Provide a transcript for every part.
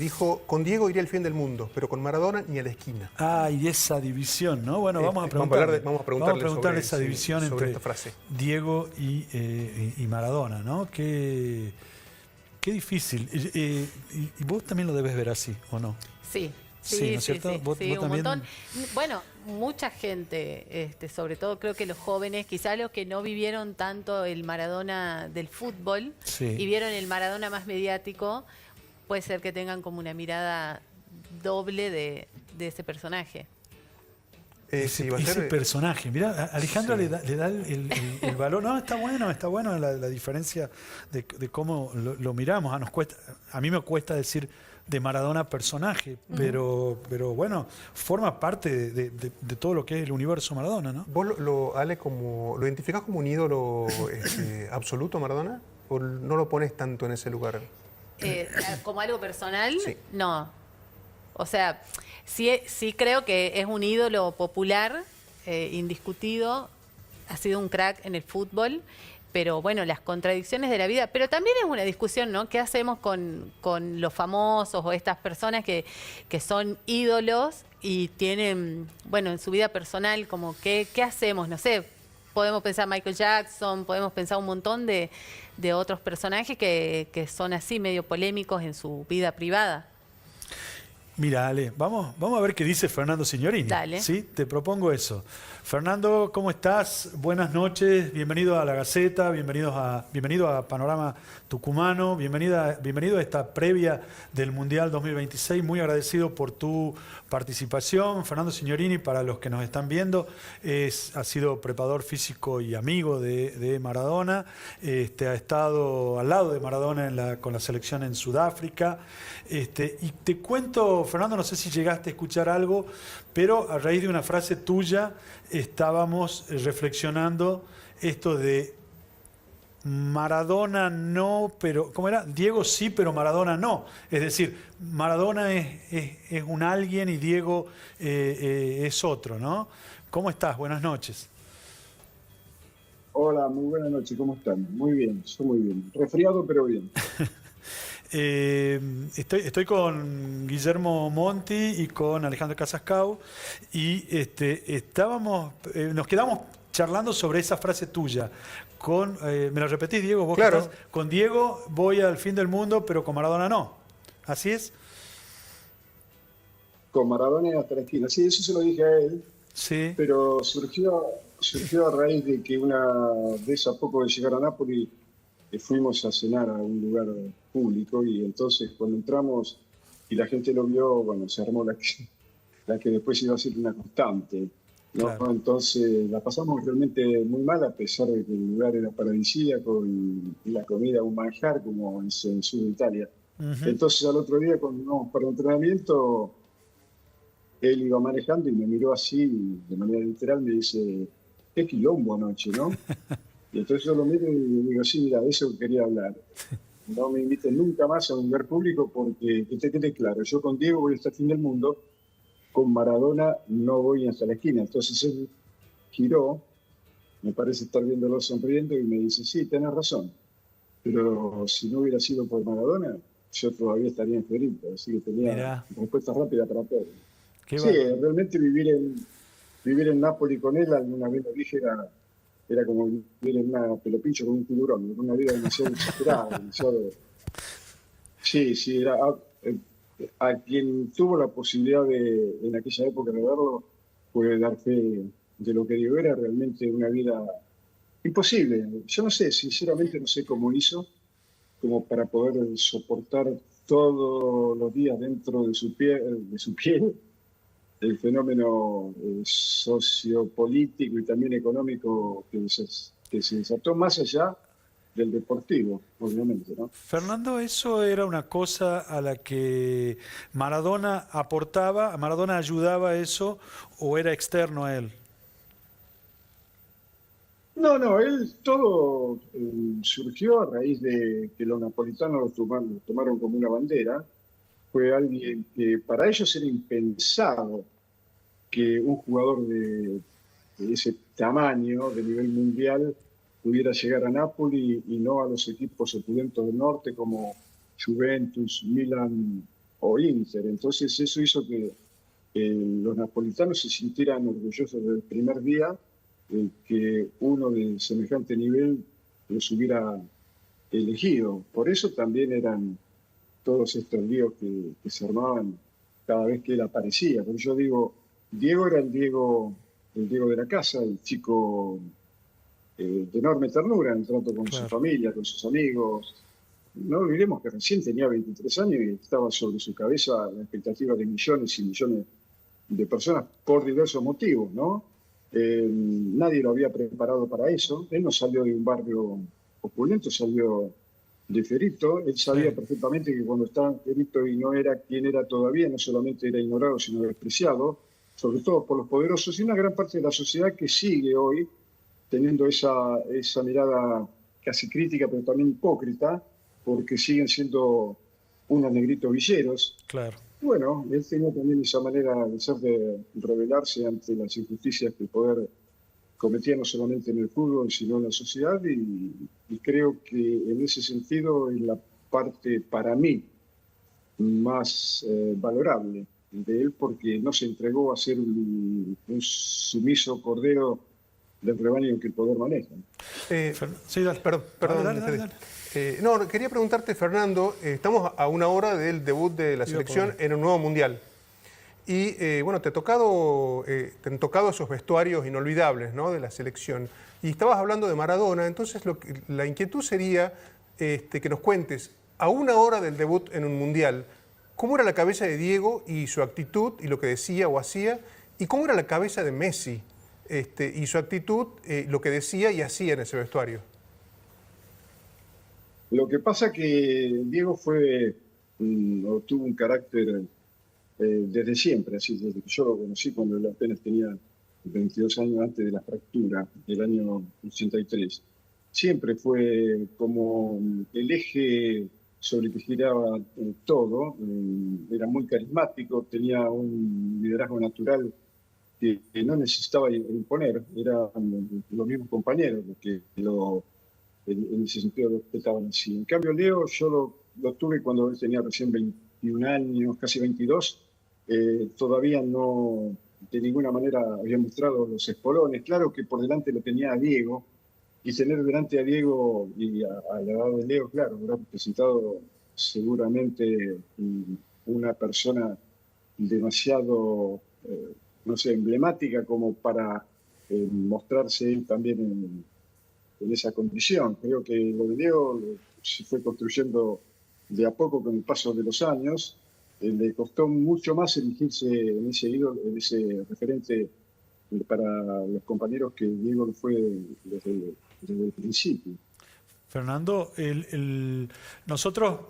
Dijo, con Diego iría al fin del mundo, pero con Maradona ni a la esquina. Ah, y esa división, ¿no? Bueno, vamos a preguntarle preguntarle sobre, esa división sobre entre esta frase. Diego y Maradona, ¿no? Qué difícil. Y vos también lo debes ver así, ¿o no? Sí. Sí, ¿no es cierto? Sí, ¿Vos un también? montón. Bueno, mucha gente, sobre todo creo que los jóvenes, quizás los que no vivieron tanto el Maradona del fútbol Sí. y vieron el Maradona más mediático, puede ser que tengan como una mirada doble de ese personaje. Ese personaje, mirá, Alejandra Sí. le da el valor. No, está bueno la diferencia de cómo lo miramos. A mí me cuesta decir de Maradona personaje, pero bueno, forma parte de todo lo que es el universo Maradona, ¿no? ¿Vos, Ale, lo identificás como un ídolo absoluto, Maradona? ¿O no lo pones tanto en ese lugar? Como algo personal, Sí. no. O sea, sí creo que es un ídolo popular, indiscutido, ha sido un crack en el fútbol, pero bueno, las contradicciones de la vida, pero también es una discusión, ¿no? ¿Qué hacemos con los famosos o estas personas que son ídolos y tienen, bueno, en su vida personal, como qué hacemos? No sé, podemos pensar Michael Jackson, podemos pensar un montón de otros personajes que son así medio polémicos en su vida privada. Mira, Ale, vamos a ver qué dice Fernando Signorini. Dale. ¿Sí? Te propongo eso. Fernando, ¿cómo estás? Buenas noches, bienvenido a La Gaceta, bienvenido a Panorama Tucumano, bienvenido a esta previa del Mundial 2026. Muy agradecido por tu participación. Fernando Signorini, para los que nos están viendo, ha sido preparador físico y amigo de Maradona. Ha estado al lado de Maradona con la selección en Sudáfrica. Y te cuento, Fernando, no sé si llegaste a escuchar algo, pero a raíz de una frase tuya estábamos reflexionando esto de Maradona no, pero ¿cómo era? Diego sí, pero Maradona no. Es decir, Maradona es un alguien y Diego es otro, ¿no? ¿Cómo estás? Buenas noches. Hola, muy buenas noches, ¿cómo están? Muy bien, estoy muy bien. Resfriado, pero bien. Estoy con Guillermo Monti y con Alejandro Casascau y nos quedamos charlando sobre esa frase tuya. ¿Me la repetís, Diego? ¿Vos Claro. estás? Con Diego voy al fin del mundo, pero con Maradona no. ¿Así es? Con Maradona hasta la esquina. Sí, eso se lo dije a él, Sí. pero surgió a raíz de que una vez a poco de llegar a Nápoles fuimos a cenar a un lugar público y entonces cuando entramos y la gente lo vio, bueno, se armó la que después iba a ser una constante, ¿no? Claro. Entonces la pasamos realmente muy mal a pesar de que el lugar era paradisíaco y la comida un manjar como en sur de Italia. Entonces al otro día cuando íbamos para el entrenamiento, él iba manejando y me miró así, de manera literal, me dice, qué quilombo anoche, ¿no? Y entonces yo lo miro y le digo, sí, mira, de eso quería hablar. No me inviten nunca más a un lugar público porque, que te quede claro, yo con Diego voy hasta el fin del mundo, con Maradona no voy hasta la esquina. Entonces él giró, me parece estar viéndolo sonriendo y me dice, sí, tenés razón, pero si no hubiera sido por Maradona, yo todavía estaría en Federico, así que tenía Mirá. respuesta rápida para todo. Qué Sí, bárbaro. realmente vivir en Nápoles con él, alguna vez lo dije, era como vivir en una pelopincho con un tiburón, una vida demasiado exagerada, demasiado... Sí, era a quien tuvo la posibilidad en aquella época de verlo, puede dar fe de lo que digo, era realmente una vida imposible. Yo no sé, sinceramente no sé cómo hizo, como para poder soportar todos los días dentro de su piel el fenómeno sociopolítico y también económico que se desató más allá del deportivo, obviamente, ¿no? Fernando, ¿eso era una cosa a la que Maradona aportaba, Maradona ayudaba a eso o era externo a él? No, él todo surgió a raíz de que los napolitanos lo tomaron como una bandera. Fue alguien que para ellos era impensado que un jugador de ese tamaño, de nivel mundial, pudiera llegar a Napoli y no a los equipos opulentos del norte como Juventus, Milan o Inter. Entonces eso hizo que los napolitanos se sintieran orgullosos desde el primer día que uno de semejante nivel los hubiera elegido. Por eso también eran todos estos líos que se armaban cada vez que él aparecía. Porque yo digo, Diego era el Diego de la casa, el chico de enorme ternura en el trato con su familia, con sus amigos. No olvidemos que recién tenía 23 años y estaba sobre su cabeza la expectativa de millones y millones de personas por diversos motivos, ¿no? Nadie lo había preparado para eso. Él no salió de un barrio opulento, salió de Ferito. Él sabía perfectamente que cuando estaba en Ferito y no era quien era todavía, no solamente era ignorado, sino despreciado, sobre todo por los poderosos y una gran parte de la sociedad que sigue hoy teniendo esa mirada casi crítica, pero también hipócrita, porque siguen siendo unos negritos villeros. Claro. Bueno, él tenía también esa manera de rebelarse ante las injusticias que el poder cometía no solamente en el fútbol, sino en la sociedad, y creo que en ese sentido es la parte para mí más valorable de él, porque no se entregó a ser un sumiso cordero del rebaño que el poder maneja. Sí, dale. Perdón. Dale. No, quería preguntarte, Fernando, estamos a una hora del debut de la selección en un nuevo mundial. Y bueno, te han tocado esos vestuarios inolvidables, ¿no?, de la selección. Y estabas hablando de Maradona, entonces la inquietud sería que nos cuentes, a una hora del debut en un mundial, ¿cómo era la cabeza de Diego y su actitud y lo que decía o hacía? ¿Y cómo era la cabeza de Messi y su actitud, lo que decía y hacía en ese vestuario? Lo que pasa que Diego tuvo un carácter desde siempre, así desde que yo lo conocí cuando él apenas tenía 22 años antes de la fractura, del año 83. Siempre fue como el eje sobre el que giraba todo. Era muy carismático, tenía un liderazgo natural que no necesitaba imponer, eran los mismos compañeros los que en ese sentido lo respetaban así. En cambio, Leo yo lo tuve cuando él tenía recién 21 años, casi 22, todavía no de ninguna manera había mostrado los espolones. Claro que por delante lo tenía a Diego, y tener delante a Diego y a la edad de Leo, claro, habrá representado seguramente una persona demasiado, no sé, emblemática como para mostrarse él también en esa condición. Creo que lo de Leo se fue construyendo de a poco con el paso de los años. Le costó mucho más elegirse en ese ídolo, en ese referente para los compañeros que Diego lo fue desde el principio. Fernando, nosotros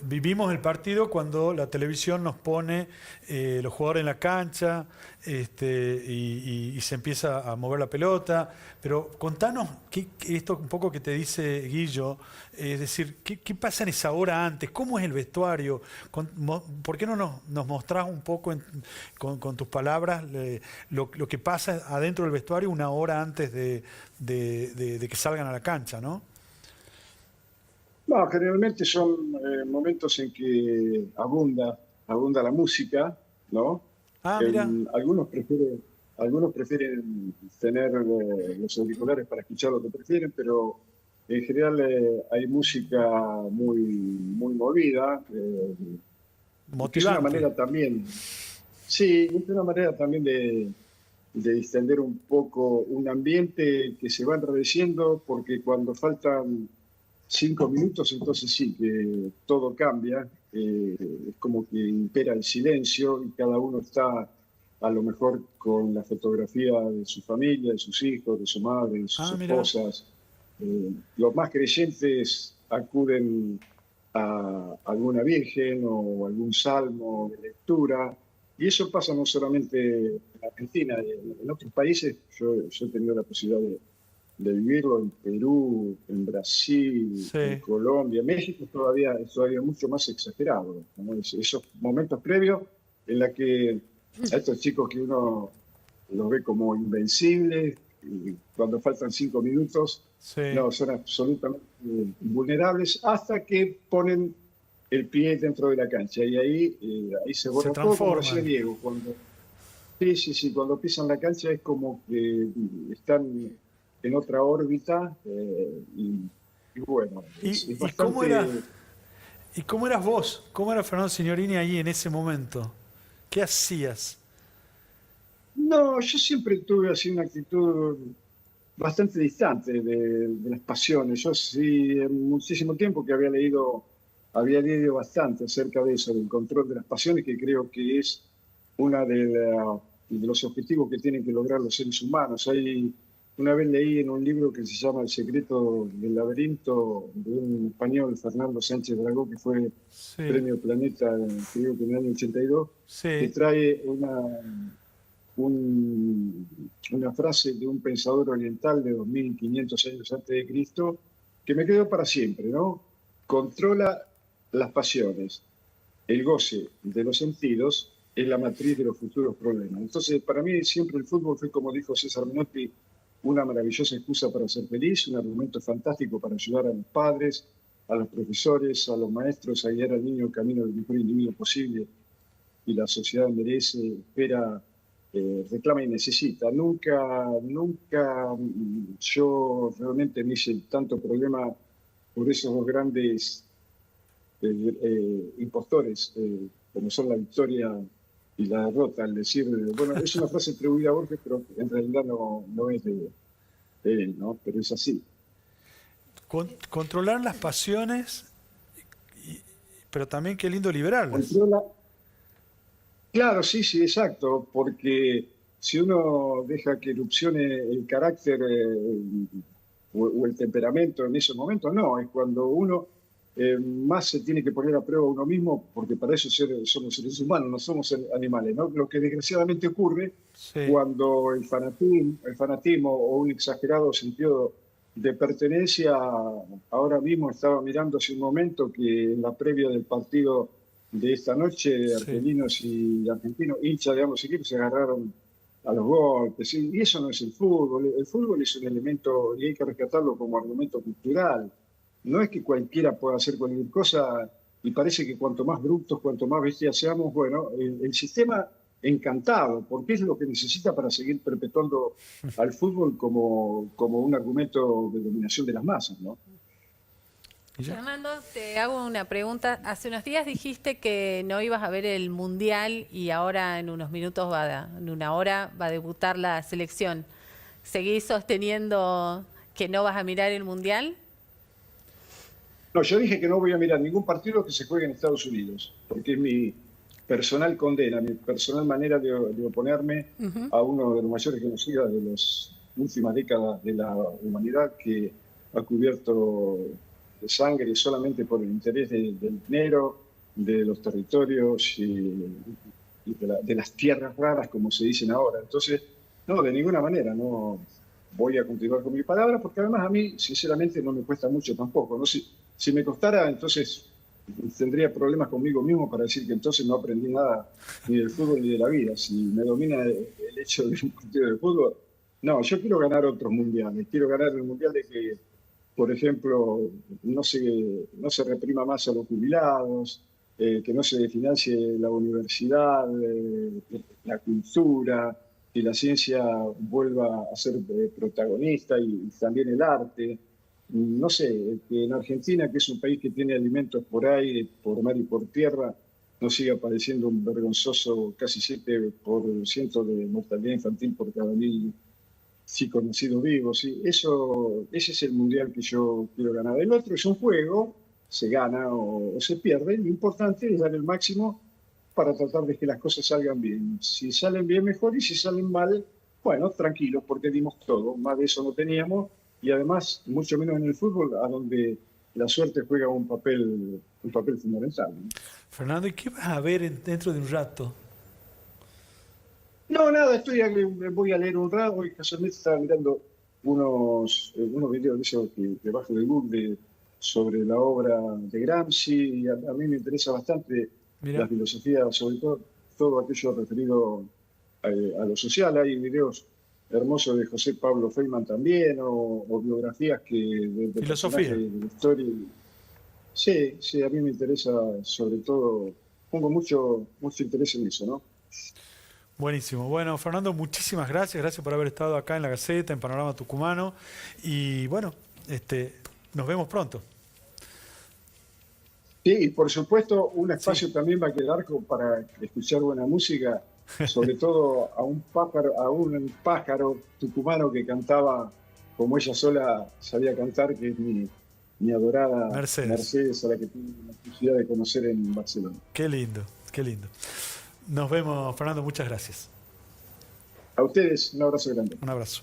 vivimos el partido cuando la televisión nos pone los jugadores en la cancha y se empieza a mover la pelota, pero contanos esto un poco que te dice Guillo, es decir, ¿qué pasa en esa hora antes? ¿Cómo es el vestuario? ¿Por qué no nos mostrás un poco con tus palabras lo que pasa adentro del vestuario una hora antes de que salgan a la cancha, ¿no? No, generalmente son momentos en que abunda la música, ¿no? Mira. Algunos prefieren tener los auriculares para escuchar lo que prefieren, pero en general hay música muy, muy movida. Motivante. Es una manera también, sí, es una manera también de distender un poco un ambiente que se va enredeciendo, porque cuando faltan 5 minutos, entonces sí, que todo cambia, es como que impera el silencio y cada uno está a lo mejor con la fotografía de su familia, de sus hijos, de su madre, de sus esposas. Los más creyentes acuden a alguna virgen o algún salmo de lectura, y eso pasa no solamente en Argentina, en otros países. Yo he tenido la posibilidad de vivirlo en Perú, en Brasil, en Colombia. México es todavía mucho más exagerado, ¿no? Esos momentos previos en la que a estos chicos que uno los ve como invencibles, y cuando faltan 5 minutos, no, son absolutamente vulnerables, hasta que ponen el pie dentro de la cancha. Y ahí se borra todo, como decía Diego. Sí, cuando pisan la cancha es como que están en otra órbita y bueno, es bastante... ¿Y cómo eras vos? ¿Cómo era Fernando Signorini ahí en ese momento? ¿Qué hacías? No, yo siempre tuve así una actitud bastante distante de las pasiones. Yo sí, en muchísimo tiempo que había leído bastante acerca de eso, del control de las pasiones, que creo que es una de los objetivos que tienen que lograr los seres humanos. Una vez leí en un libro que se llama El secreto del laberinto, de un español, Fernando Sánchez Dragó, que fue Premio Planeta, creo que en el año 82, que trae una frase de un pensador oriental de 2500 años antes de Cristo, que me quedó para siempre, ¿no? Controla las pasiones. El goce de los sentidos es la matriz de los futuros problemas. Entonces, para mí siempre el fútbol fue, como dijo César Menotti, una maravillosa excusa para ser feliz, un argumento fantástico para ayudar a los padres, a los profesores, a los maestros a guiar al niño el camino del mejor individuo posible. Y la sociedad merece, espera, reclama y necesita. Nunca yo realmente me hice tanto problema por esos dos grandes impostores, como son la victoria y la derrota, al decir, bueno, es una frase atribuida a Borges, pero en realidad no es de él, ¿no? Pero es así. Controlar las pasiones, pero también qué lindo liberarlas. Claro, sí, exacto, porque si uno deja que erupcione el carácter o el temperamento en ese momento, no, es cuando uno más se tiene que poner a prueba a uno mismo, porque para eso somos seres humanos, no somos animales, ¿no? Lo que desgraciadamente ocurre cuando el fanatismo o un exagerado sentido de pertenencia, ahora mismo estaba mirando hace un momento que en la previa del partido de esta noche, argelinos y argentinos, hinchas de ambos equipos, se agarraron a los golpes, y eso no es el fútbol. El fútbol es un elemento, y hay que rescatarlo como argumento cultural. No es que cualquiera pueda hacer cualquier cosa, y parece que cuanto más brutos, cuanto más bestias seamos, bueno, el sistema encantado, porque es lo que necesita para seguir perpetuando al fútbol como un argumento de dominación de las masas, ¿no? Fernando, te hago una pregunta. Hace unos días dijiste que no ibas a ver el Mundial y ahora en unos minutos en una hora va a debutar la selección. ¿Seguís sosteniendo que no vas a mirar el Mundial? No, yo dije que no voy a mirar ningún partido que se juegue en Estados Unidos, porque es mi personal condena, mi personal manera de oponerme a uno de los mayores genocidas de las últimas décadas de la humanidad, que ha cubierto de sangre solamente por el interés del dinero, de los territorios y de las tierras raras, como se dicen ahora. Entonces, no, de ninguna manera, no voy a continuar con mi palabra, porque además a mí, sinceramente, no me cuesta mucho tampoco, ¿no? Si me costara, entonces tendría problemas conmigo mismo para decir que entonces no aprendí nada ni del fútbol ni de la vida. Si me domina el hecho de un partido de fútbol, no, yo quiero ganar otros mundiales. Quiero ganar el mundial de que, por ejemplo, no se reprima más a los jubilados, que no se financie la universidad, la cultura, que la ciencia vuelva a ser protagonista y también el arte. No sé, que en Argentina, que es un país que tiene alimentos por aire, por mar y por tierra, no siga apareciendo un vergonzoso casi 7% de mortalidad infantil por cada 1000 chicos nacidos vivos. ¿Sí? Ese es el mundial que yo quiero ganar. El otro es un juego, se gana o se pierde. Lo importante es dar el máximo para tratar de que las cosas salgan bien. Si salen bien, mejor, y si salen mal, bueno, tranquilos, porque dimos todo. Más de eso no teníamos. Y además, mucho menos en el fútbol, a donde la suerte juega un papel fundamental, ¿no? Fernando, ¿y qué vas a ver dentro de un rato? No, nada, voy a leer un rato. Hoy casualmente estaba mirando unos videos de esos que bajo de Google sobre la obra de Gramsci, y a mí me interesa bastante la filosofía, sobre todo aquello referido a lo social. Hay videos hermosos de José Pablo Feynman también, o biografías de filosofía de la historia. Sí, sí, a mí me interesa, sobre todo, pongo mucho interés en eso, ¿no? Buenísimo. Bueno, Fernando, muchísimas gracias. Gracias por haber estado acá en la Gaceta, en Panorama Tucumano. Y bueno, nos vemos pronto. Sí, y por supuesto, un espacio también va a quedar para escuchar buena música, sobre todo a un pájaro tucumano que cantaba como ella sola sabía cantar, que es mi adorada Mercedes. Mercedes, a la que tuve la posibilidad de conocer en Barcelona. Qué lindo, qué lindo. Nos vemos, Fernando. Muchas gracias. A ustedes, un abrazo grande. Un abrazo.